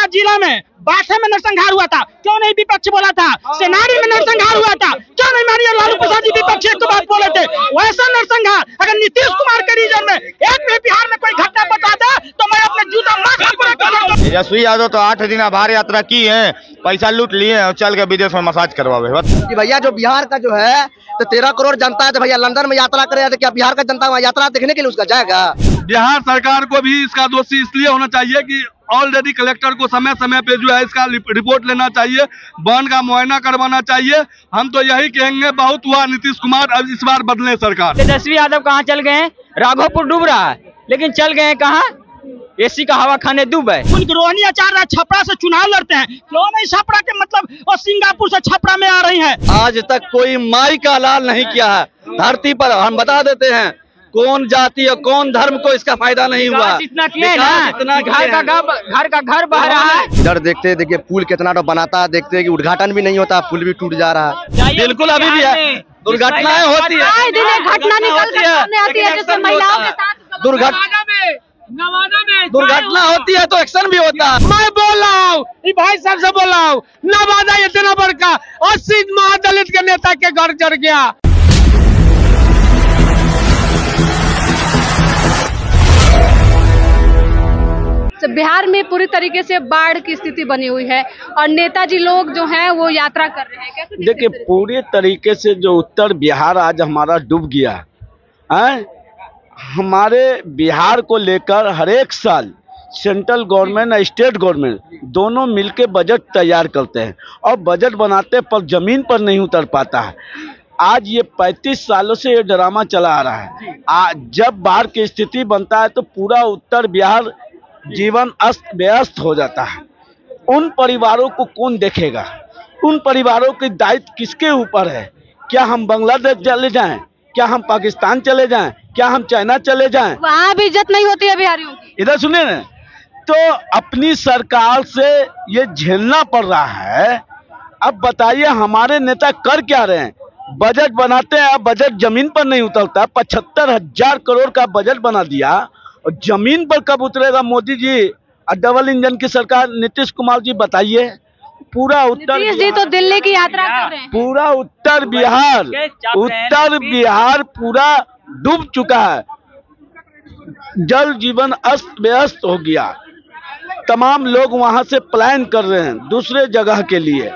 जिला में बाठे में नरसंहार हुआ था, क्यों नहीं विपक्ष बोला था? सेनारी में नरसंहार हुआ था, क्यों नहीं माननीय लालू प्रसाद जी विपक्ष एक बात बोले थे? वैसा नरसंहार अगर नीतीश कुमार के रीजन में एक भी बिहार में कोई घटना बताता तो मैं अपने जूता माथा पर। तेजस्वी यादव तो 8 दिन आभार यात्रा की है, पैसा लूट लिए और चल के विदेश में मसाज करवावे। भैया जो बिहार का जो है तो 13 करोड़ जनता है, तो भैया लंदन में यात्रा करे तो क्या बिहार का जनता वहाँ यात्रा देखने के लिए उसका जाएगा? बिहार सरकार को भी इसका दोषी इसलिए होना चाहिए कि ऑलरेडी कलेक्टर को समय समय पे जो है इसका रिपोर्ट लेना चाहिए, वन का मुआयना करवाना चाहिए। हम तो यही कहेंगे, बहुत हुआ नीतीश कुमार, अब इस बार बदले सरकार। तेजस्वी यादव कहाँ चल गए हैं? राघोपुर डूब रहा है, लेकिन चल गए हैं कहाँ? एसी का हवा खाने दुबई। रोहिणी आचार्य छपरा से चुनाव लड़ते हैं, क्यों नहीं छपरा के मतलब और सिंगापुर से छपरा में आ रही हैं? आज तक कोई माई का लाल नहीं किया है धरती पर। हम बता देते हैं कौन जाति और कौन धर्म को इसका फायदा नहीं हुआ। इतना किया ना, घर का घर बह रहा है। इधर देखते देखिए पुल कितना तो बनाता है, देखते हैं कि उद्घाटन भी नहीं होता, पुल भी टूट जा रहा है। बिल्कुल अभी भी है, दुर्घटनाएं होती है, घटना निकल आती है, जैसे महिलाओं के साथ दुर्घटना होती है तो एक्शन भी होता है। मैं बोल रहा हूँ, भाई साहब से बोल रहा हूँ, नवादा इतना बड़का 80 महादलित के नेता के घर जड़ गया। बिहार में पूरी तरीके से बाढ़ की स्थिति बनी हुई है और नेताजी लोग जो हैं वो यात्रा कर रहे हैं। कैसे देखिए पूरी तरीके से जो उत्तर बिहार आज हमारा डूब गया है। हमारे बिहार को लेकर हर एक साल सेंट्रल गवर्नमेंट और स्टेट गवर्नमेंट दोनों मिलकर बजट तैयार करते हैं और बजट बनाते पर जमीन पर नहीं उतर पाता है। आज ये 35 सालों से ये ड्रामा चला आ रहा है। जब बाढ़ की स्थिति बनता है तो पूरा उत्तर बिहार जीवन अस्त व्यस्त हो जाता है। उन परिवारों को कौन देखेगा? उन परिवारों की दायित्व किसके ऊपर है? क्या हम बांग्लादेश चले जाएं? क्या हम पाकिस्तान चले जाएं? क्या हम चाइना चले जाएं? वहाँ भी इज्जत नहीं होती है बिहारियों की। इधर सुनिए ना, तो अपनी सरकार से ये झेलना पड़ रहा है। अब बताइए हमारे नेता कर क्या रहे हैं? बजट बनाते हैं, बजट जमीन पर नहीं उतरता। 75,000 करोड़ का बजट बना दिया और जमीन पर कब उतरेगा मोदी जी और डबल इंजन की सरकार नीतीश कुमार जी? बताइए। पूरा उत्तर जी तो दिल्ली की यात्रा कर रहे हैं। पूरा उत्तर बिहार पूरा डूब चुका है। जल जीवन अस्त व्यस्त हो गया। तमाम लोग वहां से प्लान कर रहे हैं दूसरे जगह के लिए।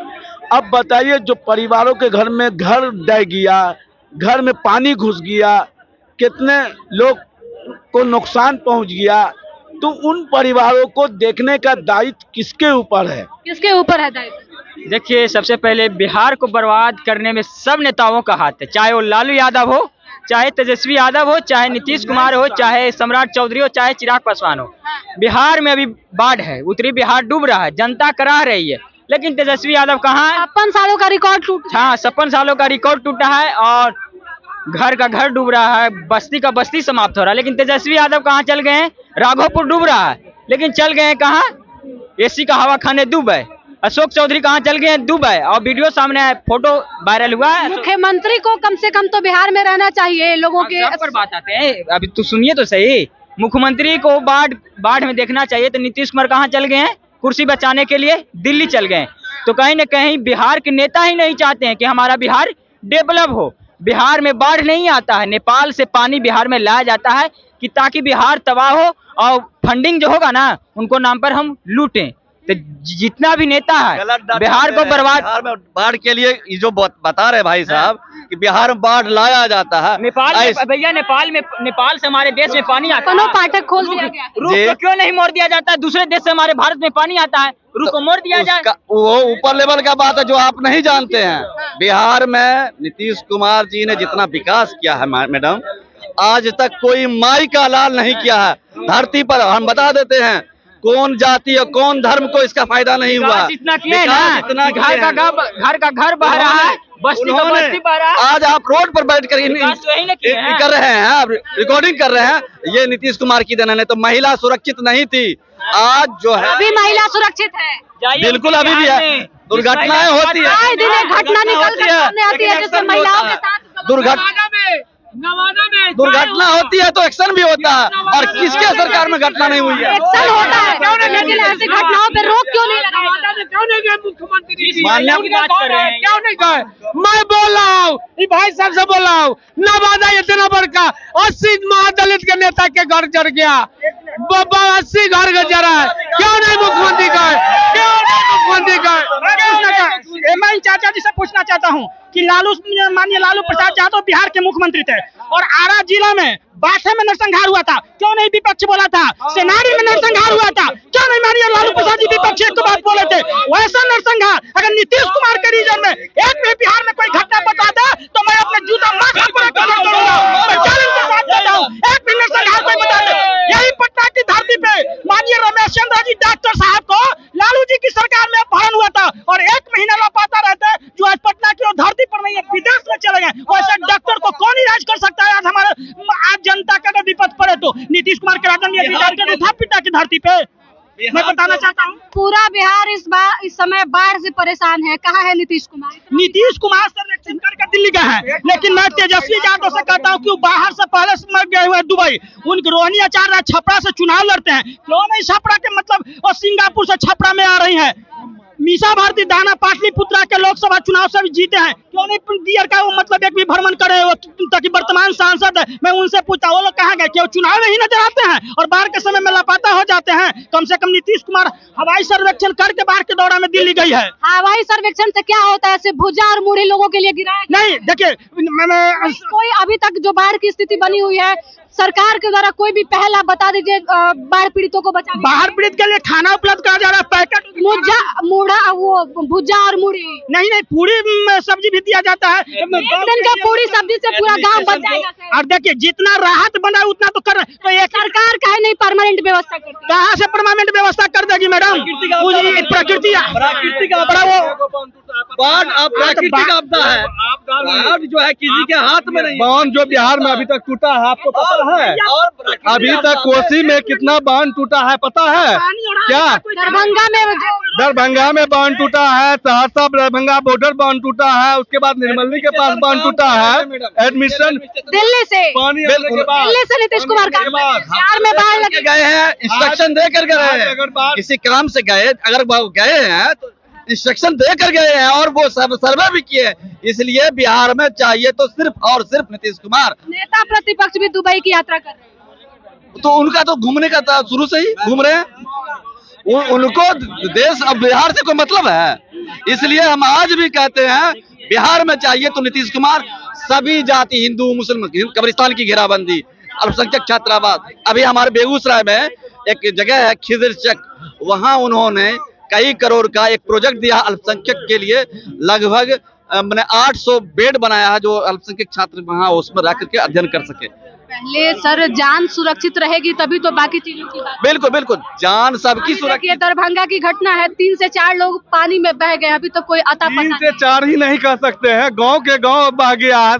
अब बताइए जो परिवारों के घर में घर डह गया, घर में पानी घुस गया, कितने लोग को नुकसान पहुंच गया, तो उन परिवारों को देखने का दायित्व किसके ऊपर है? किसके ऊपर है दायित्व? देखिए सबसे पहले बिहार को बर्बाद करने में सब नेताओं का हाथ है, चाहे वो लालू यादव हो, चाहे तेजस्वी यादव हो, चाहे नीतीश कुमार हो, चाहे सम्राट चौधरी हो, चाहे चिराग पासवान हो। बिहार में अभी बाढ़ है, उत्तरी बिहार डूब रहा है, जनता कराह रही है, लेकिन तेजस्वी यादव कहाँ है? 56 सालों का रिकॉर्ड टूटा। हाँ 56 सालों का रिकॉर्ड टूटा है और घर का घर डूब रहा है, बस्ती का बस्ती समाप्त हो रहा है, लेकिन तेजस्वी यादव कहाँ चल गए हैं? राघोपुर डूब रहा है, लेकिन चल गए हैं कहाँ? एसी का हवा खाने दुबई। अशोक चौधरी कहाँ चल गए हैं? दुबई। और वीडियो सामने है, फोटो वायरल हुआ है। मुख्यमंत्री को कम से कम तो बिहार में रहना चाहिए। लोगों के पर बात आते हैं, अभी तो सुनिए तो सही। मुख्यमंत्री को बाढ़ में देखना चाहिए, तो नीतीश कुमार कहाँ चल गए हैं? कुर्सी बचाने के लिए दिल्ली चल गए। तो कहीं न कहीं बिहार के नेता ही नहीं चाहते हैं कि हमारा बिहार डेवलप हो। बिहार में बाढ़ नहीं आता है, नेपाल से पानी बिहार में लाया जाता है कि ताकि बिहार तबाह हो और फंडिंग जो होगा ना उनको नाम पर हम लूटें। तो जितना भी नेता है बिहार को बर्बाद। बिहार में बाढ़ के लिए जो बता रहे भाई साहब कि बिहार में बाढ़ लाया जाता है। भैया नेपाल से हमारे देश में पानी आता है। पाठक खोल दिया गया। रूप को क्यों नहीं मोड़ दिया जाता है? दूसरे देश से हमारे भारत में पानी आता है, रूप को मोड़ दिया जाए। वो ऊपर लेवल का बात है जो आप नहीं जानते हैं। बिहार में नीतीश कुमार जी ने जितना विकास किया है मैडम, आज तक कोई माई का लाल नहीं किया है धरती पर। हम बता देते हैं कौन जाति और कौन धर्म को इसका फायदा नहीं हुआ। इतना किया ना, घर का घर बह रहा है, बस्ती का बस्ती बह रहा है। आज आप रोड पर बैठ कर कर रहे हैं, आप रिकॉर्डिंग कर रहे हैं, ये नीतीश कुमार की देन है। तो महिला सुरक्षित नहीं थी, आज जो है अभी महिला सुरक्षित है। बिल्कुल अभी भी है, दुर्घटनाएं होती है, घटना निकल आती है, जैसे महिलाओं के साथ दुर्घटना होती है तो एक्शन भी होता है, और किसके सरकार में घटना नहीं हुई है? एक्शन होता है, लेकिन ऐसी घटनाओं पे रोक क्यों नहीं लगाया? मान्य की बात कर रहे हैं, क्यों नहीं गए? मैं बोल रहा हूँ, भाई साहब से बोल रहा हूँ, नवादा इतना बड़का 80 महादलित के नेता के घर जड़ गया, 80 घर का जरा है, क्यों नहीं मुख्यमंत्री गए? क्यों नहीं मुख्यमंत्री गए? मैं चाचा जी से पूछना चाहता हूँ कि माननीय लालू प्रसाद यादव बिहार के मुख्यमंत्री थे और आरा जिला में बाथे में नरसंहार हुआ था, क्यों नहीं विपक्ष बोला था? सेनारी में नरसंहार हुआ था, क्यों नहीं माननीय लालू प्रसाद जी विपक्ष एक बात बोले थे? वैसा नरसंहार अगर नीतीश कुमार के रीजन में एक भी बिहार में कोई घटना बता दे तो मैं अपने जूता माथा पर करूंगा। मैं चैलेंज के साथ कहता हूं, एक भी नरसंहार कोई बता दे। यही पटना की धरती पे माननीय रमेश चंद्र जी डॉक्टर साहब को लालू जी की सरकार में अपहरण हुआ था और 1 महीना लापता रहते, जो आज पटना की धरती पर नहीं है, विदेश में चले गए। वैसे डॉक्टर को कौन इलाज कर सकता है? आज हमारे जनता का अगर विपद पड़े तो नीतीश कुमार के राजन में डॉक्टर था पिता की धरती पे। मैं बताना चाहता हूँ पूरा बिहार इस समय बाढ़ से परेशान है। कहाँ है नीतीश कुमार? नीतीश कुमार सर्वेक्षण करके दिल्ली गए हैं, लेकिन मैं तेजस्वी यादव से कहता हूँ कि बाहर से पहले से गए हुए दुबई, उनकी रोहिणी आचार्य छपरा से चुनाव लड़ते हैं, क्यों नहीं छपरा के मतलब और सिंगापुर से छपरा में आ रही है। मीसा भारती दाना पाटलिपुत्रा के लोकसभा चुनाव से भी जीते हैं, क्यों नहीं दियर का वो मतलब एक भी भ्रमण करे वो, ताकि वर्तमान सांसद है। मैं उनसे पूछता वो लोग कहाँ गए? क्यों चुनाव में ही नजर आते हैं और बाढ़ के समय में लापता हो जाते हैं? कम से कम नीतीश कुमार हवाई सर्वेक्षण करके बाढ़ के दौरा में दिल्ली गई है। हवाई सर्वेक्षण से क्या होता है? सिर्फ भुजा और मुड़ी लोगों के लिए गिराया नहीं। देखिए कोई अभी तक जो बाढ़ की स्थिति बनी हुई है सरकार के द्वारा कोई भी पहल आप बता दीजिए बाढ़ पीड़ितों को बचाने। बाढ़ पीड़ित के लिए खाना उपलब्ध करा जा रहा है, पैकेट वो भुजा और मुड़ी नहीं पूरी सब्जी भी दिया जाता है। एक दिन का पूरी सब्जी से पूरा गांव बच जाएगा। और देखिए जितना राहत बना उतना तो कर रहे, तो ये सरकार काहे नहीं परमानेंट व्यवस्था करती? कहाँ से परमानेंट व्यवस्था कर देगी मैडम? प्रकृति आपदा वो बाढ़ अब प्राकृतिक आपदा है, बाढ़ जो है किसी के हाथ में नहीं। बांध जो बिहार में अभी तक टूटा है आपको पता है? अभी तक कोसी में कितना बांध टूटा है पता है क्या? दरभंगा में बांध टूटा है, सहरसा दरभंगा बॉर्डर बांध टूटा है, उसके बाद निर्मली के पास बांध टूटा है। एडमिशन दिल्ली से नीतीश कुमार का बिहार में बाढ़ लगे गए हैं, इंस्ट्रक्शन दे कर गए हैं, किसी काम से गए, अगर गए हैं तो इंस्ट्रक्शन दे कर गए हैं और वो सब सर्वे भी किए। इसलिए बिहार में चाहिए तो सिर्फ और सिर्फ नीतीश कुमार। नेता प्रतिपक्ष भी दुबई की यात्रा कर रहे हैं, तो उनका तो घूमने का था, शुरू से ही घूम रहे हैं। उनको देश अब बिहार से कोई मतलब है। इसलिए हम आज भी कहते हैं बिहार में चाहिए तो नीतीश कुमार। सभी जाति हिंदू मुस्लिम कब्रिस्तान की घेराबंदी, अल्पसंख्यक छात्रावास। अभी हमारे बेगूसराय में एक जगह है खिजर चक, वहां उन्होंने कई करोड़ का एक प्रोजेक्ट दिया अल्पसंख्यक के लिए। लगभग मैंने 800 बेड बनाया है जो अल्पसंख्यक छात्र वहाँ उसमें रह करके अध्ययन कर सके। पहले सर जान सुरक्षित रहेगी तभी तो बाकी चीजों की बात। बिल्कुल बिल्कुल, जान सबकी सुरक्षित। दरभंगा की घटना है, 3 से 4 लोग पानी में बह गए, अभी तो कोई अता पता 3 से 4 ही नहीं कह सकते हैं, गांव के गांव बह गया है।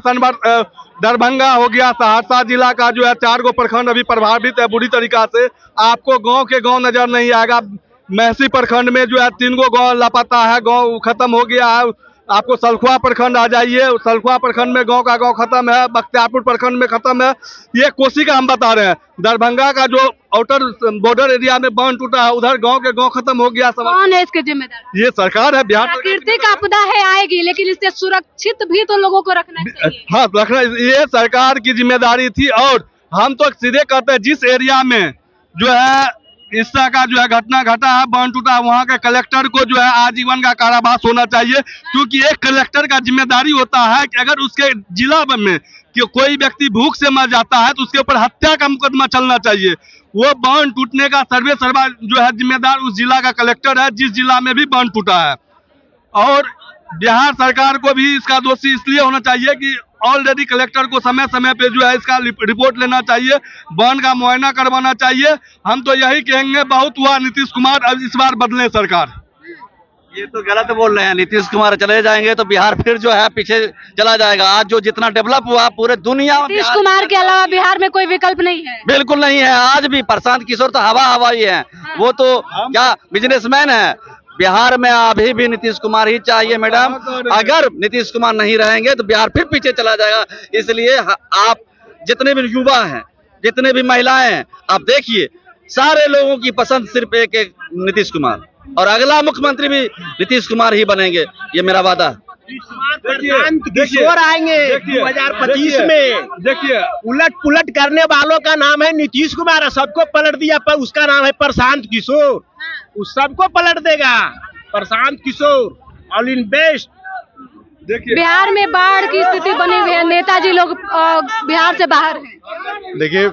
दरभंगा हो गया, सहरसा जिला का जो है 4 गो प्रखंड अभी प्रभावित है बुरी तरीका से। आपको गाँव के गाँव नजर नहीं आएगा। महसी प्रखंड में जो है 3 गो गाँव लापता है, गाँव खत्म हो गया है। आपको सलखुआ प्रखंड आ जाइए, सलखुआ प्रखंड में गांव का गांव खत्म है, बख्तियारपुर प्रखंड में खत्म है। ये कोसी का हम बता रहे हैं। दरभंगा का जो आउटर बॉर्डर एरिया में बांध टूटा है, उधर गांव के गांव खत्म हो गया। कौन है इसके जिम्मेदार? ये सरकार है। बिहार प्राकृतिक आपदा है आएगी, लेकिन इससे सुरक्षित भी तो लोगों को रखना चाहिए। हाँ, रखना ये सरकार की जिम्मेदारी थी। और हम तो सीधे कहते हैं जिस एरिया में जो है इस तरह का जो है घटना घटा है, बांध टूटा है, वहाँ के कलेक्टर को जो है आजीवन का कारावास होना चाहिए। क्योंकि एक कलेक्टर का जिम्मेदारी होता है कि अगर उसके जिला में कि कोई व्यक्ति भूख से मर जाता है तो उसके ऊपर हत्या का मुकदमा चलना चाहिए। वो बांध टूटने का सर्वा जो है जिम्मेदार उस जिला का कलेक्टर है जिस जिला में भी बांध टूटा है। और बिहार सरकार को भी इसका दोषी इसलिए होना चाहिए कि ऑलरेडी कलेक्टर को समय समय पे जो है इसका रिपोर्ट लेना चाहिए, बांध का मुआयना करवाना चाहिए। हम तो यही कहेंगे बहुत हुआ नीतीश कुमार, अब इस बार बदले सरकार। ये तो गलत बोल रहे हैं, नीतीश कुमार चले जाएंगे तो बिहार फिर जो है पीछे चला जाएगा। आज जो जितना डेवलप हुआ पूरे दुनिया में नीतीश कुमार के अलावा बिहार में कोई विकल्प नहीं है। बिल्कुल नहीं है। आज भी प्रशांत किशोर तो हवा ही है, वो तो क्या बिजनेसमैन है। बिहार में अभी भी नीतीश कुमार ही चाहिए मैडम। अगर नीतीश कुमार नहीं रहेंगे तो बिहार फिर पीछे चला जाएगा। इसलिए आप जितने भी युवा हैं, जितने भी महिलाएं हैं, आप देखिए सारे लोगों की पसंद सिर्फ एक एक नीतीश कुमार, और अगला मुख्यमंत्री भी नीतीश कुमार ही बनेंगे, ये मेरा वादा है। प्रशांत किशोर आएंगे 2025 में। देखिए उलट पुलट करने वालों का नाम है नीतीश कुमार। सबको पलट दिया, पर उसका नाम है प्रशांत किशोर। उस सबको पलट देगा Prashant Kishor, all in best. Bihar में बाढ़ की स्थिति बनी हुई है, नेताजी लोग बिहार से बाहर हैं। देखिए,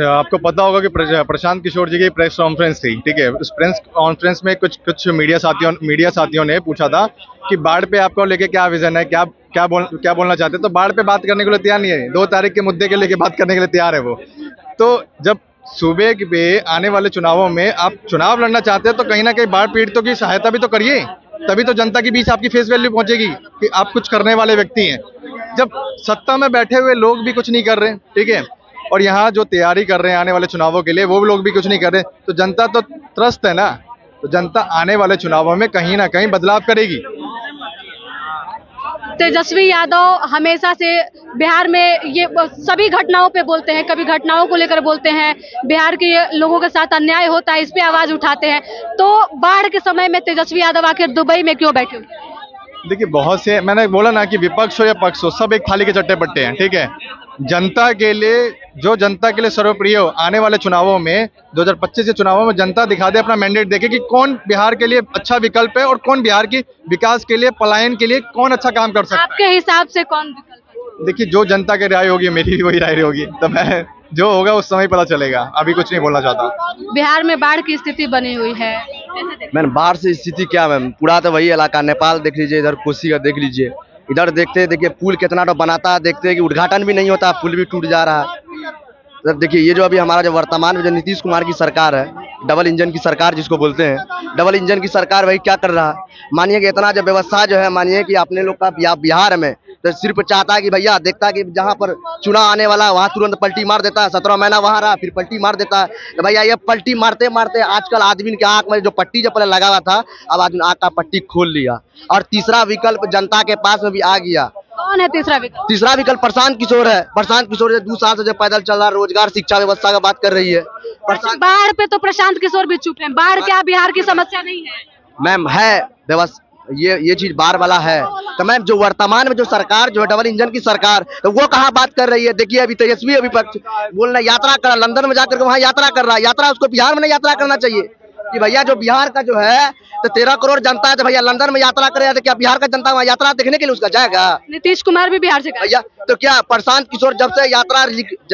आपको पता होगा कि प्रशांत किशोर जी की प्रेस कॉन्फ्रेंस थी, ठीक है। उस प्रेस कॉन्फ्रेंस में कुछ मीडिया साथियों ने पूछा था कि बाढ़ पे आपको लेके क्या विजन है, क्या बोलना चाहते हैं। तो बाढ़ पे बात करने के लिए तैयार नहीं है, 2 तारीख के मुद्दे के लेके बात करने के लिए तैयार है वो। तो जब सूबे पे आने वाले चुनावों में आप चुनाव लड़ना चाहते हैं तो कहीं ना कहीं बाढ़ पीड़ितों की सहायता भी तो करिए, तभी तो जनता के बीच आपकी फेस वैल्यू पहुंचेगी कि आप कुछ करने वाले व्यक्ति हैं। जब सत्ता में बैठे हुए लोग भी कुछ नहीं कर रहे, ठीक है, और यहाँ जो तैयारी कर रहे हैं आने वाले चुनावों के लिए वो लोग भी कुछ नहीं कर रहे, तो जनता तो त्रस्त है ना। तो जनता आने वाले चुनावों में कहीं ना कहीं बदलाव करेगी। तेजस्वी यादव हमेशा से बिहार में ये सभी घटनाओं पे बोलते हैं, कभी घटनाओं को लेकर बोलते हैं, बिहार के लोगों के साथ अन्याय होता है इस पे आवाज उठाते हैं। तो बाढ़ के समय में तेजस्वी यादव आखिर दुबई में क्यों बैठे हुए? देखिए, बहुत से, मैंने बोला ना कि विपक्ष हो या पक्ष हो, सब एक थाली के चट्टे पट्टे हैं, ठीक है। जनता के लिए, जो जनता के लिए सर्वप्रिय हो, आने वाले चुनावों में 2025 के चुनावों में जनता दिखा दे, अपना मैंडेट देखे कि कौन बिहार के लिए अच्छा विकल्प है और कौन बिहार की विकास के लिए, पलायन के लिए कौन अच्छा काम कर सकता है। आपके हिसाब से कौन विकल्प है? देखिए, जो जनता की राय होगी मेरी भी वही राय होगी, तो मैं जो होगा उस समय पता चलेगा, अभी कुछ नहीं बोलना चाहता। बिहार में बाढ़ की स्थिति बनी हुई है। मैम, बाढ़ से स्थिति क्या मैम, पूरा तो वही इलाका, नेपाल देख लीजिए, इधर कोसी का देख लीजिए, इधर देखिए पुल कितना तो बनाता है, देखते हैं कि उद्घाटन भी नहीं होता, पुल भी टूट जा रहा है। तब देखिए, ये जो अभी हमारा जो वर्तमान में जो नीतीश कुमार की सरकार है, डबल इंजन की सरकार जिसको बोलते हैं, डबल इंजन की सरकार वही क्या कर रहा है। मानिए कि इतना जो व्यवस्था जो है, मानिए कि अपने लोग का बिहार में तो सिर्फ चाहता है कि भैया, देखता है कि जहाँ पर चुनाव आने वाला है वहाँ तुरंत पलटी मार देता है, 17 महीना वहाँ रहा फिर पलटी मार देता है। तो भैया ये पलटी मारते मारते आजकल आदमी के आँख में जो पट्टी जो पहले लगा हुआ था, अब आदमी आँख का पट्टी खोल लिया। और तीसरा विकल्प जनता के पास में भी आ गया। कौन है तीसरा विकल्प? तीसरा विकल्प प्रशांत किशोर है। प्रशांत किशोर जो 2 साल से जो पैदल चल रहा है, रोजगार शिक्षा व्यवस्था का बात कर रही है। बाढ़ पे तो प्रशांत किशोर भी चुप है। बाढ़ क्या बिहार की समस्या नहीं है? मैम है व्यवस्था, ये चीज बार वाला है। तो मैम, जो वर्तमान में जो सरकार जो है डबल इंजन की सरकार, तो वो कहाँ बात कर रही है। देखिए, अभी तेजस्वी विपक्ष बोल रहा है यात्रा कर, लंदन में जाकर वहाँ यात्रा कर रहा है। यात्रा उसको बिहार में नहीं यात्रा करना चाहिए कि भैया, जो बिहार का जो है तो 13 करोड़ जनता है, तो भैया लंदन में यात्रा करे तो क्या बिहार का जनता वहाँ यात्रा देखने के लिए उसका जाएगा? नीतीश कुमार भी बिहार से भैया, तो क्या प्रशांत किशोर जब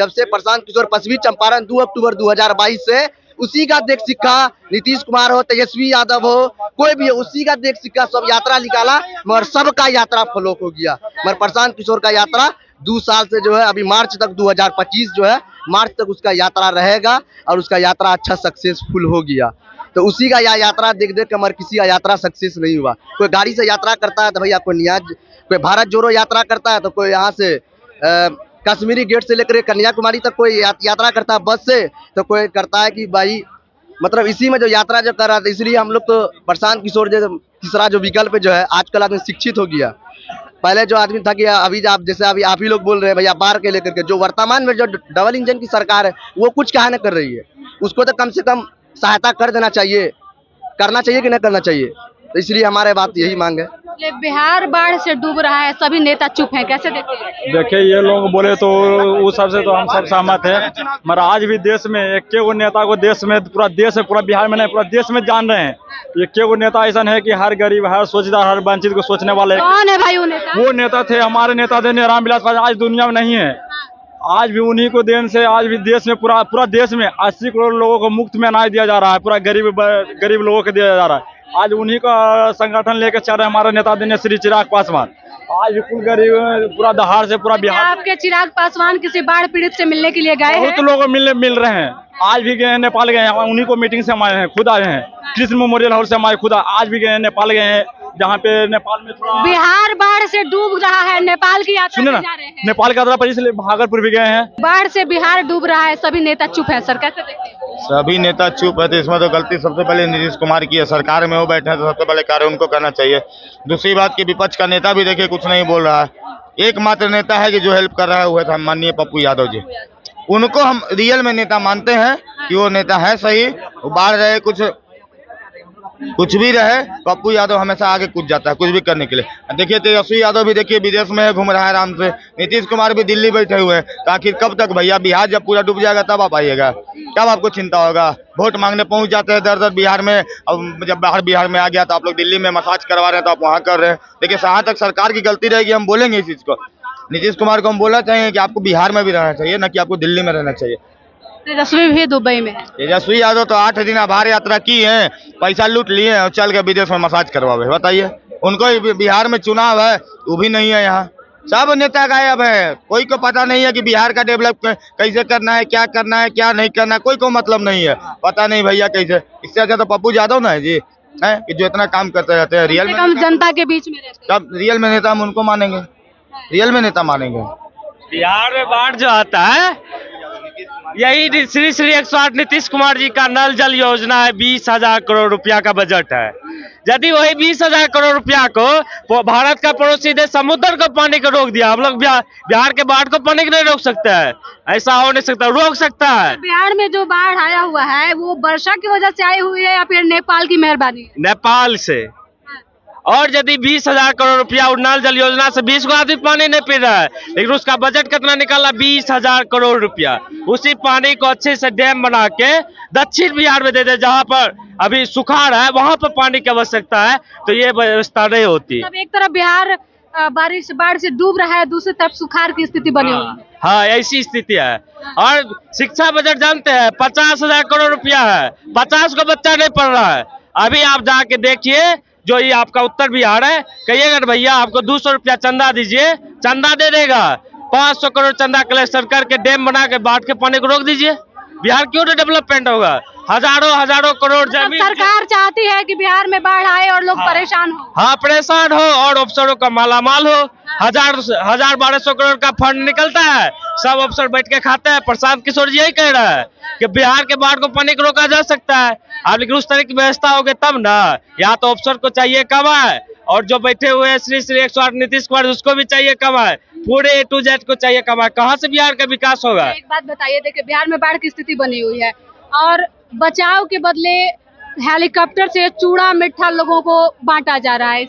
से प्रशांत किशोर पश्चिमी चंपारण 2 अक्टूबर 2022 से उसी का देख सिक्का, नीतीश कुमार हो, तेजस्वी यादव हो, कोई भी हो, उसी का देख सिक्का सब यात्रा निकाला, मगर सबका यात्रा फ्लॉप हो गया। मगर प्रशांत किशोर का यात्रा 2 साल से जो है, अभी मार्च तक 2025 जो है, मार्च तक उसका यात्रा रहेगा और उसका यात्रा अच्छा सक्सेसफुल हो गया। तो उसी का यात्रा देख देख कर मगर किसी का यात्रा सक्सेस नहीं हुआ। कोई गाड़ी से यात्रा करता है तो भैया कोई भारत जोड़ो यात्रा करता है, तो कोई यहाँ से कश्मीरी गेट से लेकर कन्याकुमारी तक कोई यात्रा करता है बस से, तो कोई करता है कि भाई मतलब इसी में जो यात्रा जो कर रहा था। इसलिए हम लोग तो प्रशांत किशोर जो तीसरा जो विकल्प जो है, आजकल आदमी शिक्षित हो गया। पहले जो आदमी था कि अभी आप जैसे अभी आप ही लोग बोल रहे हैं भैया बाढ़ के लेकर के, जो वर्तमान में जो डबल इंजन की सरकार है वो कुछ कहा न कर रही है, उसको तो कम से कम सहायता कर देना चाहिए, करना चाहिए कि नहीं करना चाहिए। तो इसलिए हमारे बात यही मांग है। बिहार बाढ़ से डूब रहा है, सभी नेता चुप हैं, कैसे देखते हैं? देखिए, ये लोग बोले तो उस सबसे तो हम सब सहमत हैं, मगर आज भी देश में एक नेता को देश में पूरा बिहार में नहीं पूरा देश में जान रहे हैं। एक नेता ऐसा है कि हर गरीब, हर सोचदार, हर वंचित को सोचने वाले। कौन है भाई वो नेता? वो नेता थे हमारे नेता थे रामविलास पासवान, आज दुनिया में नहीं है। आज भी उन्हीं को देन से आज भी देश में पूरा देश में 80 करोड़ लोगों को मुफ्त में अनाज दिया जा रहा है, पूरा गरीब लोगों को दिया जा रहा है। आज उन्हीं का संगठन लेकर चल रहे हमारे नेता दिन श्री चिराग पासवान। आज भी कुल गरीब पूरा दहाड़ से पूरा बिहार। आपके चिराग पासवान किसी बाढ़ पीड़ित से मिलने के लिए गए हैं? बहुत लोग मिल रहे हैं, आज भी गए नेपाल गए हैं, उन्हीं को मीटिंग से हम आए हैं, खुद आए हैं, कृष्ण मेमोरियल हॉल से हम आए खुद, आज भी गए नेपाल गए हैं, जहाँ पे नेपाल में थोड़ा बिहार बाढ़ से डूब रहा है, नेपाल की यात्रा सुनिए पे ना, जा रहे हैं। नेपाल का यात्रा पर इसलिए भागलपुर भी गए हैं। बाढ़ से बिहार डूब रहा है, सभी नेता चुप है सर, कैसे देखते हैं? सभी नेता चुप है तो इसमें तो गलती सबसे पहले नीतीश कुमार की है। सरकार में वो बैठे हैं तो सबसे पहले कार्य उनको करना चाहिए। दूसरी बात कि विपक्ष का नेता भी देखिए कुछ नहीं बोल रहा है। एकमात्र नेता है कि जो हेल्प कर रहा है वो है माननीय पप्पू यादव जी। उनको हम रियल में नेता मानते हैं कि वो नेता है सही। वो बाढ़ रहे कुछ भी रहे, पप्पू यादव हमेशा आगे कूद जाता है कुछ भी करने के लिए। देखिए तेजस्वी यादव भी देखिए विदेश में है, घूम रहा है आराम से। नीतीश कुमार भी दिल्ली बैठे हुए हैं। तो आखिर कब तक भैया? बिहार जब पूरा डूब जाएगा तब आप आइएगा, तब आपको चिंता होगा। वोट मांगने पहुंच जाते हैं दर बिहार में। अब जब बाहर बिहार में आ गया तो आप लोग दिल्ली में मसाज करवा रहे हैं तो आप वहाँ कर रहे हैं। देखिए जहाँ तक सरकार की गलती रहेगी हम बोलेंगे इस चीज को। नीतीश कुमार को हम बोलना चाहिए कि आपको बिहार में भी रहना चाहिए, न कि आपको दिल्ली में रहना चाहिए। तेजस्वी भी दुबई में है। तेजस्वी यादव तो 8 दिन आभार यात्रा की है, पैसा लूट लिए और चल के विदेश में मसाज करवावे। बताइए, उनको बिहार में चुनाव है वो भी नहीं है। यहाँ सब नेता गायब है, कोई को पता नहीं है कि बिहार का डेवलप कैसे करना है, क्या करना है, क्या नहीं करना है, कोई को मतलब नहीं है। पता नहीं भैया कैसे। इससे अच्छा तो पप्पू यादव ना है जी, है कि जो इतना काम करते रहते हैं। रियल में जनता के बीच में रहते हैं। तब रियल में नेता हम उनको मानेंगे, रियल में नेता मानेंगे। बिहार में बाढ़ जो आता है यही श्री 108 नीतीश कुमार जी का नल जल योजना है। 20,000 करोड़ रुपया का बजट है। यदि वही 20,000 करोड़ रुपया को भारत का पड़ोसी देश समुद्र को पानी को रोक दिया, हम लोग बिहार के बाढ़ को पानी को नहीं रोक सकते हैं। ऐसा हो नहीं सकता, रोक सकता है। बिहार में जो बाढ़ आया हुआ है वो वर्षा की वजह से आई हुई है या फिर नेपाल की मेहरबानी? नेपाल से। और यदि 20,000 करोड़ रुपया नल जल योजना से 20 को आदमी पानी नहीं पी रहा है, लेकिन उसका बजट कितना निकाला? 20,000 करोड़ रुपया। उसी पानी को अच्छे से डैम बना के दक्षिण बिहार में दे दे, जहाँ पर अभी सुखाड़ है वहाँ पर पानी की आवश्यकता है, तो ये व्यवस्था नहीं होती। एक तरफ बिहार बाढ़ से डूब रहा है, दूसरी तरफ सुखाड़ की स्थिति बनी हुई है। हाँ, ऐसी स्थिति है। और शिक्षा बजट जानते हैं 50,000 करोड़ रुपया है, 50 को बच्चा नहीं पढ़ रहा है। अभी आप जाके देखिए, जो ये आपका उत्तर बिहार है, कहिएगा भैया आपको 200 रुपया चंदा दीजिए, चंदा दे देगा। 500 करोड़ चंदा कलेक्शन करके डैम बना के बाढ़ के पानी को रोक दीजिए। बिहार क्यों नहीं डेवलपमेंट होगा? हजारों करोड़ जमीन। सरकार चाहती है कि बिहार में बाढ़ आए और लोग परेशान हो। हाँ, परेशान हो और अफसरों का मालामाल हो। 1200 करोड़ का फंड निकलता है, सब अफसर बैठ के खाते हैं। प्रशांत किशोर जी यही कह रहा है कि बिहार के बाढ़ को पानी को रोका जा सकता है। अब लेकिन उस तरह की व्यवस्था होगी तब ना। या तो अफसर को चाहिए कमाए और जो बैठे हुए हैं श्री 108 नीतीश कुमार उसको भी चाहिए कमाए, पूरे A to Z को चाहिए कमाए। कहाँ से बिहार का विकास होगा? एक बात बताइए, देखिए बिहार में बाढ़ की स्थिति बनी हुई है और बचाव के बदले हेलीकॉप्टर से चूड़ा मिठा लोगों को बांटा जा रहा है।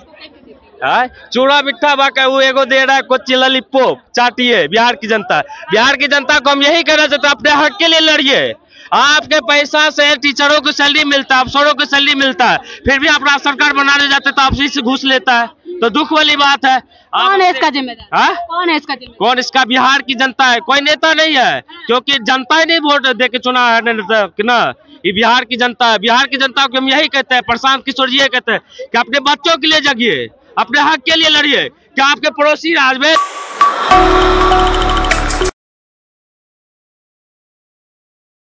चूड़ा मिठा बाका वो एगो दे रहा है, कोची लॉलीपॉप चाटिए। बिहार की जनता को हम यही कहना चाहते हैं, अपने हक के लिए लड़िए। आपके पैसा से टीचरों को सैलरी मिलता है, अफसरों को सैलरी मिलता है, फिर भी अपना सरकार बनाने जाते तो आपसे से घूस लेता है, तो दुख वाली बात है। कौन है इसका जिम्मेदार? कौन है इसका जिम्मेदार? कौन इसका? बिहार की जनता है, कोई नेता नहीं है, क्योंकि जनता ही नहीं वोट दे के चुना है ना। ये बिहार की जनता है। बिहार की जनता को हम यही कहते हैं, प्रशांत किशोर जी कहते हैं कि अपने बच्चों के लिए जगिए, अपने हक के लिए लड़िए। क्या आपके पड़ोसी राज्य में